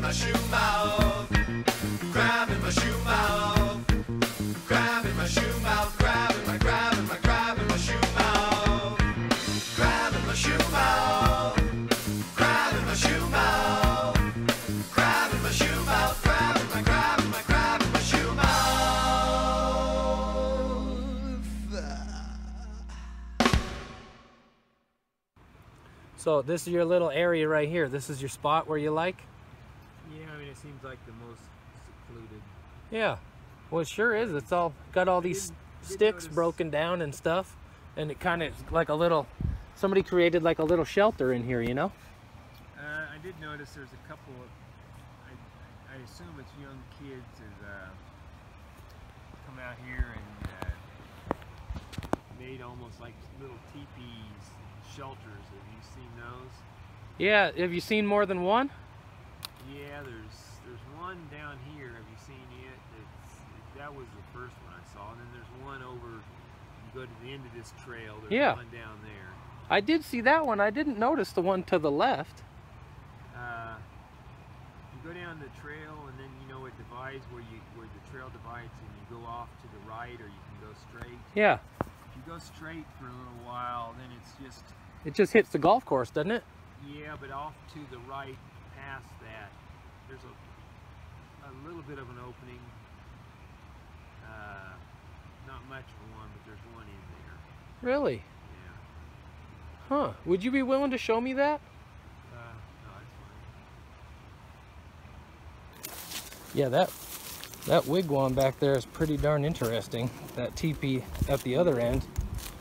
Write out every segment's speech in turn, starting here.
my shoe mouth, grabbing my shoe mouth, grabbing my shoe mouth, grabbing my shoe mouth, grabbing my shoe mouth, grabbing my shoe mouth, grabbing my shoe mouth, grabbing my shoe mouth. So this is your little area right here. This is your spot where you like? Yeah, I mean, it seems like the most secluded. Yeah. Well, it sure is. It's all got all these sticks broken down and stuff. And it kind of like a little, somebody created like a little shelter in here, you know? I did notice there's a couple of, I assume it's young kids that come out here and made almost like little teepees, shelters. Have you seen those? Yeah, have you seen more than one? Yeah, there's one down here. Have you seen it? That was the first one I saw. And then there's one over, you go to the end of this trail, there's one down there. I did see that one. I didn't notice the one to the left. You go down the trail and then you know it divides where the trail divides and you go off to the right or you can go straight. Yeah. If you go straight for a little while, then it's just... It just hits the golf course, doesn't it? Yeah, but off to the right past that, there's a little bit of an opening. Not much of one, but there's one in there. Really? Yeah. Huh. Would you be willing to show me that? No, that's fine. Yeah, that wigwam back there is pretty darn interesting. That teepee at the other end.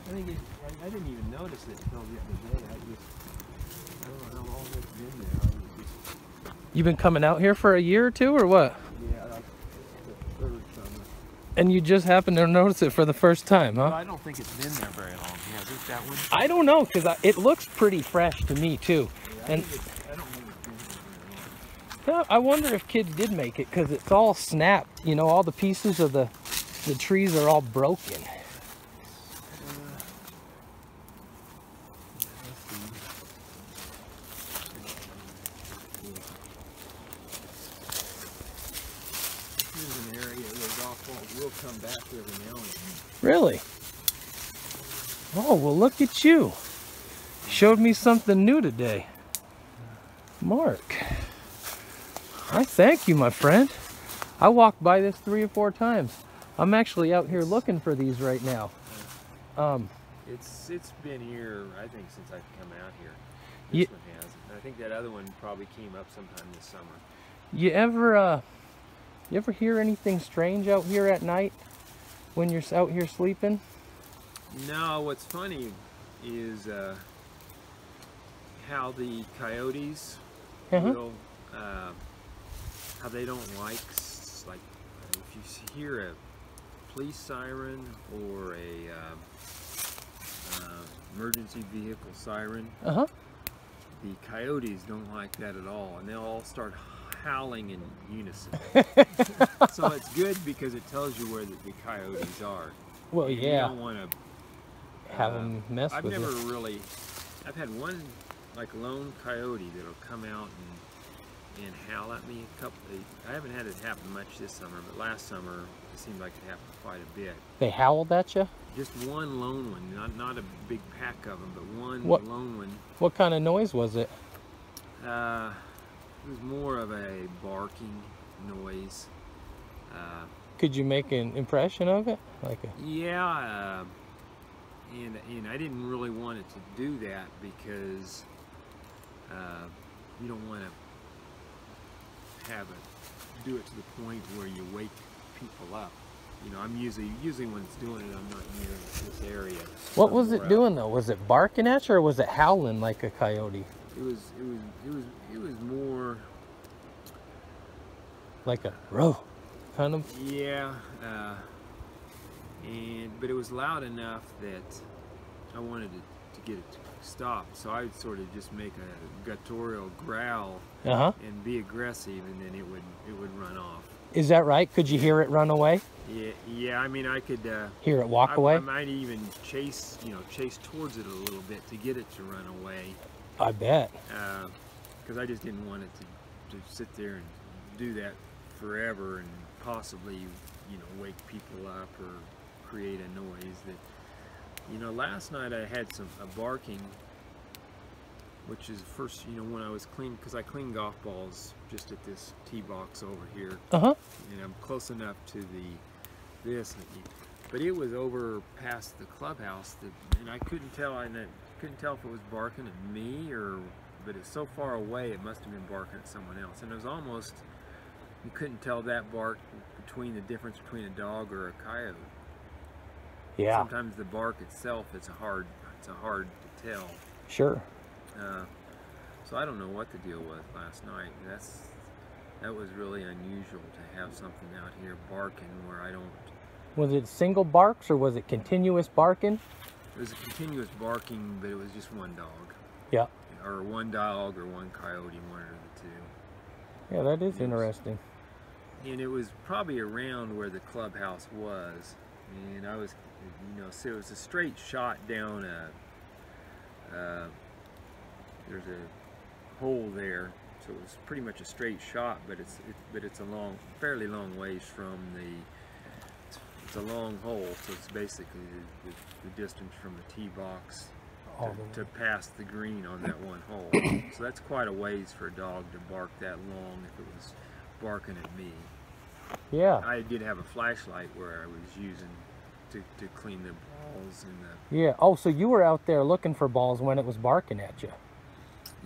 I didn't even notice it until the other day. I don't know how long it's been there. You've been coming out here for a year or two, or what? Yeah, that's the third summer. And you just happened to notice it for the first time, huh? Well, I don't think it's been there very long. Yeah, is it that one? I don't know, because it looks pretty fresh to me, too. Yeah, And I don't think it's been there very long. I wonder if kids did make it, because it's all snapped. You know, all the pieces of the trees are all broken. We'll come back every now and then. Really? Oh, well, look at you. Showed me something new today. Mark, I thank you, my friend. I walked by this 3 or 4 times. I'm actually out here looking for these right now. It's been here, I think, since I've come out here. This one has. And I think that other one probably came up sometime this summer. You ever hear anything strange out here at night when you're out here sleeping? No, what's funny is how the coyotes will, how they don't like if you hear a police siren or a emergency vehicle siren, the coyotes don't like that at all, and they'll all start howling in unison. So it's good because it tells you where the coyotes are. Well, and yeah. You don't want to have them mess with I've you. never really. I've had one like lone coyote that'll come out and howl at me a couple. I haven't had it happen much this summer, but last summer it seemed like it happened quite a bit. They howled at you? Just one lone one, not a big pack of them, but one lone one. What kind of noise was it? It was more of a barking noise. Could you make an impression of it? Yeah, and I didn't really want it to do that because you don't want to do it to the point where you wake people up. You know, I'm usually when it's doing it, I'm not near this area. What was it doing though? Was it barking at you, or was it howling like a coyote? It was more like a row, kind of. Yeah, but it was loud enough that I wanted to get it to stop. So I would sort of just make a guttural growl and be aggressive, and then it would run off. Is that right? Could you hear it run away? Yeah. I mean, I could hear it walk away. I might even chase towards it a little bit to get it to run away. I bet. Because I just didn't want it to sit there and do that forever and possibly, you know, wake people up or create a noise. That, you know, last night I had a barking, which is first, you know, when I was clean, because I clean golf balls just at this tee box over here. Uh-huh. And I'm close enough to this, but it was over past the clubhouse and I couldn't tell. Couldn't tell if it was barking at me but it's so far away it must have been barking at someone else. And it was almost, you couldn't tell that bark between the difference between a dog or a coyote. Yeah. Sometimes the bark itself it's hard to tell. Sure. So I don't know what the deal was last night. That was really unusual to have something out here barking where I don't. Was it single barks or was it continuous barking? It was a continuous barking, but it was just one dog. Yeah. Or one dog or one coyote, one of the two. Yeah, that is interesting. And it was probably around where the clubhouse was. And I was, you know, so it was a straight shot down there's a hole there. So it was pretty much a straight shot, but it's a fairly long ways from it's a long hole, so it's basically the distance from the tee box to pass the green on that one hole. So that's quite a ways for a dog to bark that long if it was barking at me. Yeah. I did have a flashlight where I was using to clean the balls and the. Yeah. Oh, so you were out there looking for balls when it was barking at you.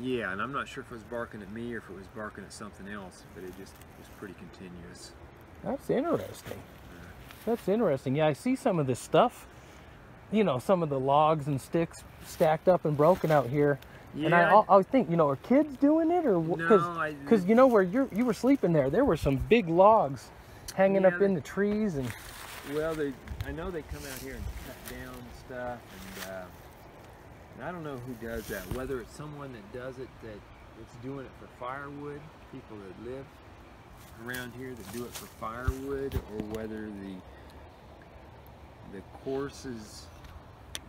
Yeah, and I'm not sure if it was barking at me or if it was barking at something else, but it just was pretty continuous. That's interesting. That's interesting. Yeah, I see some of this stuff, you know, some of the logs and sticks stacked up and broken out here. Yeah. And I always think, you know, are kids doing it or because you know where you were sleeping there were some big logs hanging up in the trees and. Well, I know they come out here and cut down stuff and I don't know who does that. Whether it's someone that does it that's doing it for firewood, people that live around here that do it for firewood, or whether the courses,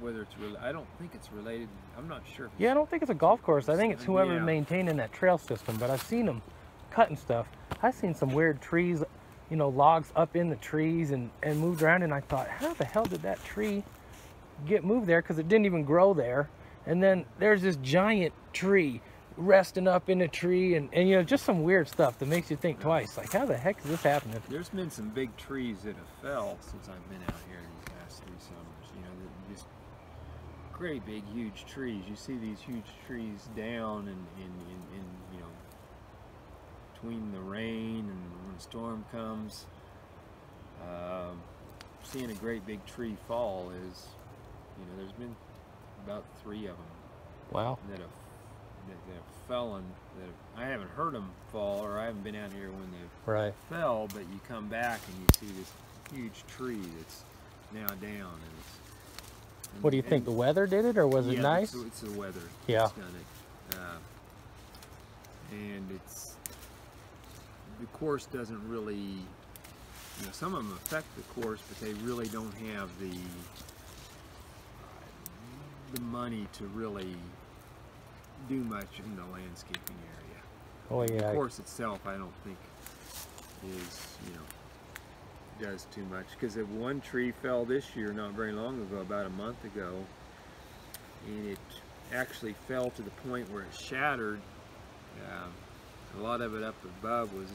whether it's I don't think it's related. I'm not sure. Yeah, I don't think it's a golf course. I think it's whoever's maintaining that trail system. But I've seen them cutting stuff. I've seen some weird trees, you know, logs up in the trees and moved around. And I thought, how the hell did that tree get moved there? Because it didn't even grow there. And then there's this giant tree resting up in a tree and you know, just some weird stuff that makes you think twice. Like, how the heck is this happening? There's been some big trees that have fell since I've been out here these past 3 summers. You know, just great big huge trees. You see these huge trees down and you know, between the rain and when the storm comes, seeing a great big tree fall is, you know, there's been about 3 of them. Wow. That have fallen. I haven't heard them fall, or I haven't been out here when they fell. But you come back and you see this huge tree that's now down. And what do you think? The weather did it, or was it nice? It's the weather. Yeah. That's done it. And the course doesn't really. You know, some of them affect the course, but they really don't have the money to really do much in the landscaping area. Oh yeah. The course itself, I don't think is, you know, does too much, because if one tree fell this year not very long ago, about a month ago, and it actually fell to the point where it shattered. A lot of it up above was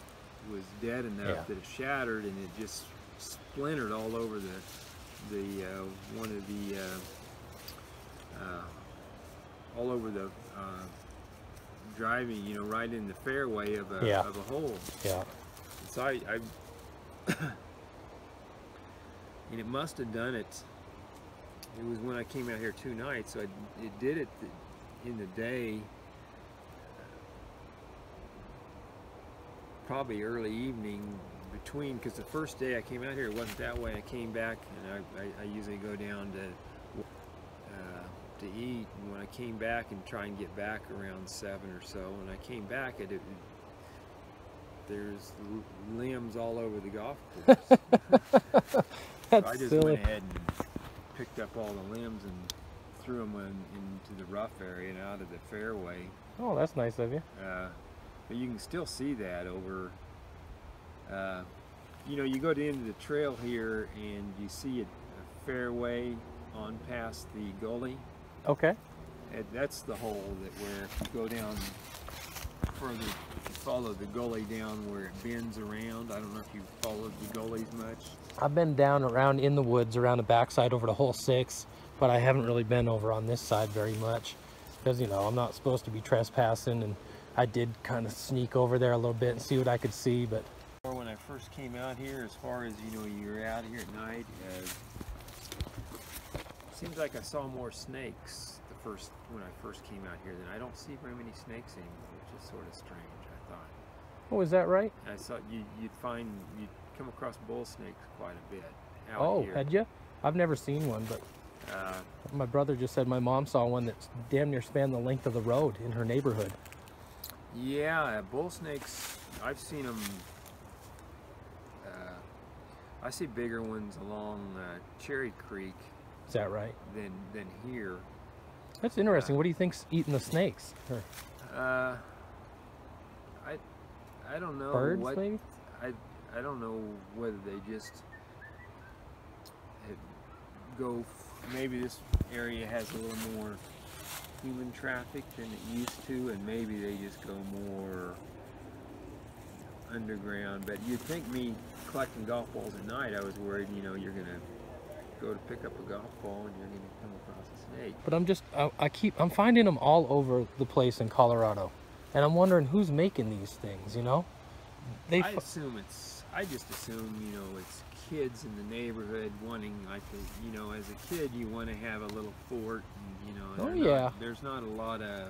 dead enough that it shattered, and it just splintered all over one of the all over the driving, you know, right in the fairway of a hole. Yeah. So I and it must have done it. It was when I came out here 2 nights, so it did it in the day, probably early evening, between, because the first day I came out here it wasn't that way. I came back, and I usually go down to eat, and when I came back and try and get back around 7 or so, when I came back, there's limbs all over the golf course. That's so I just silly. went ahead and picked up all the limbs and threw them into the rough area and out of the fairway. Oh, that's nice of you. But you can still see that over, you know, you go to the end of the trail here and you see a fairway on past the gully. Okay. And that's the hole that where if you go down further, you follow the gully down where it bends around. I don't know if you followed the gullies much. I've been down around in the woods around the backside over to hole 6, but I haven't really been over on this side very much because, you know, I'm not supposed to be trespassing, and I did kind of sneak over there a little bit and see what I could see. But When I first came out here, as far as, you know, you're out here at night, seems like I saw more snakes when I first came out here. Then I don't see very many snakes anymore, which is sort of strange, I thought. oh, is that right? I thought you'd come across bull snakes quite a bit out here. Had you? I've never seen one, but my brother just said my mom saw one that's damn near spanned the length of the road in her neighborhood. Yeah, bull snakes, I've seen them. I see bigger ones along Cherry Creek Is that right? than here. That's interesting. What do you think's eating the snakes? Or I don't know. birds, maybe? I don't know whether they just go. Maybe this area has a little more human traffic than it used to, and maybe they just go more underground. But you'd think me collecting golf balls at night, I was worried, you know, you're gonna go to pick up a golf ball and you're gonna come across a snake. But I'm finding them all over the place in Colorado, and I'm wondering who's making these things. You know, I just assume, you know, it's kids in the neighborhood wanting, like, you know, as a kid you want to have a little fort, and, you know, there's not a lot of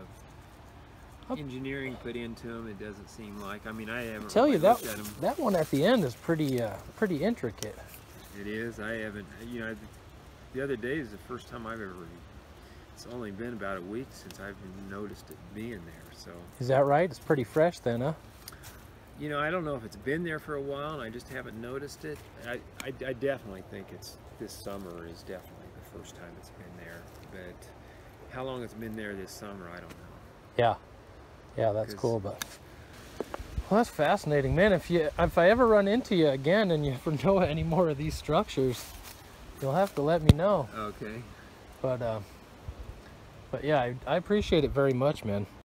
engineering put into them. It doesn't seem like. I mean, I haven't tell really you that looked at them. that one at the end is pretty intricate. It is. I haven't. You know, the other day is the first time I've ever. It's only been about a week since I've noticed it being there. So. Is that right? It's pretty fresh then, huh? You know, I don't know if it's been there for a while and I just haven't noticed it. I definitely think this summer is definitely the first time it's been there. But how long it's been there this summer, I don't know. Yeah, that's cool. But well, that's fascinating, man. If I ever run into you again and you ever know any more of these structures, you'll have to let me know. Okay. But yeah, I appreciate it very much, man.